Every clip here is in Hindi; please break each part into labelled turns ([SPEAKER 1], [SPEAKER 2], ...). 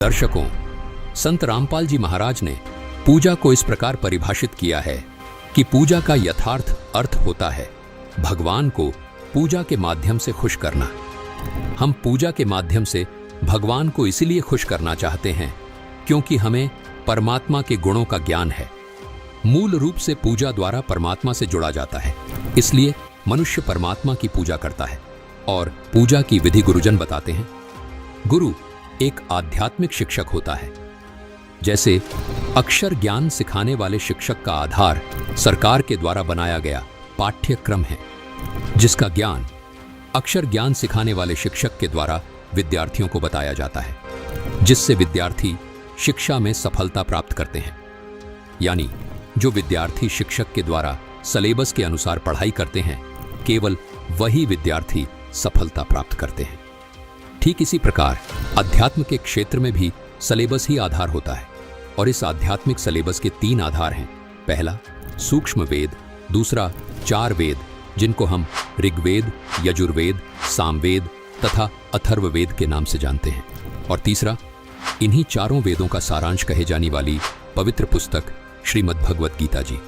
[SPEAKER 1] दर्शकों, संत रामपाल जी महाराज ने पूजा को इस प्रकार परिभाषित किया है कि पूजा का यथार्थ अर्थ होता है भगवान को पूजा के माध्यम से खुश करना। हम पूजा के माध्यम से भगवान को इसलिए खुश करना चाहते हैं क्योंकि हमें परमात्मा के गुणों का ज्ञान है। मूल रूप से पूजा द्वारा परमात्मा से जुड़ा जाता है, इसलिए मनुष्य परमात्मा की पूजा करता है और पूजा की विधि गुरुजन बताते हैं। गुरु एक आध्यात्मिक शिक्षक होता है। जैसे अक्षर ज्ञान सिखाने वाले शिक्षक का आधार सरकार के द्वारा बनाया गया पाठ्यक्रम है, जिसका ज्ञान अक्षर ज्ञान सिखाने वाले शिक्षक के द्वारा विद्यार्थियों को बताया जाता है, जिससे विद्यार्थी शिक्षा में सफलता प्राप्त करते हैं। यानी जो विद्यार्थी शिक्षक के द्वारा सिलेबस के अनुसार पढ़ाई करते हैं, केवल वही विद्यार्थी सफलता प्राप्त करते हैं। ठीक इसी प्रकार अध्यात्म के क्षेत्र में भी सिलेबस ही आधार होता है और इस आध्यात्मिक सिलेबस के 3 आधार हैं। पहला सूक्ष्म वेद, दूसरा 4 वेद जिनको हम ऋग्वेद, यजुर्वेद, सामवेद तथा अथर्ववेद के नाम से जानते हैं, और तीसरा इन्हीं चारों वेदों का सारांश कहे जाने वाली पवित्र पुस्तक श्रीमद् भगवत गीता जी।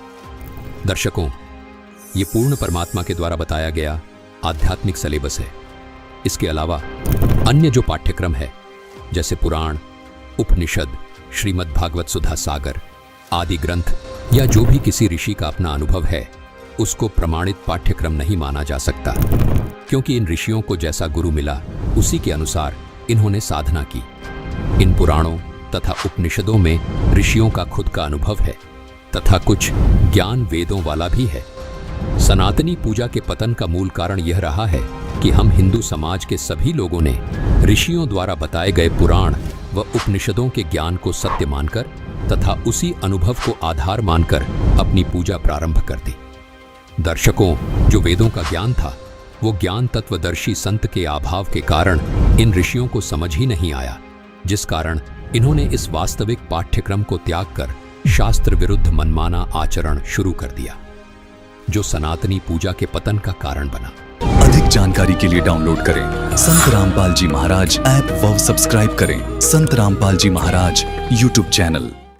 [SPEAKER 1] दर्शकों, ये पूर्ण परमात्मा के द्वारा बताया गया आध्यात्मिक सिलेबस है। इसके अलावा अन्य जो पाठ्यक्रम है जैसे पुराण, उपनिषद, श्रीमद् भागवत सुधा सागर आदि ग्रंथ या जो भी किसी ऋषि का अपना अनुभव है, उसको प्रमाणित पाठ्यक्रम नहीं माना जा सकता, क्योंकि इन ऋषियों को जैसा गुरु मिला उसी के अनुसार इन्होंने साधना की। इन पुराणों तथा उपनिषदों में ऋषियों का खुद का अनुभव है तथा कुछ ज्ञान वेदों वाला भी है। सनातनी पूजा के पतन का मूल कारण यह रहा है कि हम हिंदू समाज के सभी लोगों ने ऋषियों द्वारा बताए गए पुराण व उपनिषदों के ज्ञान को सत्य मानकर तथा उसी अनुभव को आधार मानकर अपनी पूजा प्रारंभ कर दी। दर्शकों, जो वेदों का ज्ञान था वो ज्ञान तत्वदर्शी संत के अभाव के कारण इन ऋषियों को समझ ही नहीं आया, जिस कारण इन्होंने इस वास्तविक पाठ्यक्रम को त्याग कर शास्त्र विरुद्ध मनमाना आचरण शुरू कर दिया, जो सनातनी पूजा के पतन का कारण बना।
[SPEAKER 2] अधिक जानकारी के लिए डाउनलोड करें संत रामपाल जी महाराज ऐप व सब्सक्राइब करें संत रामपाल जी महाराज यूट्यूब चैनल।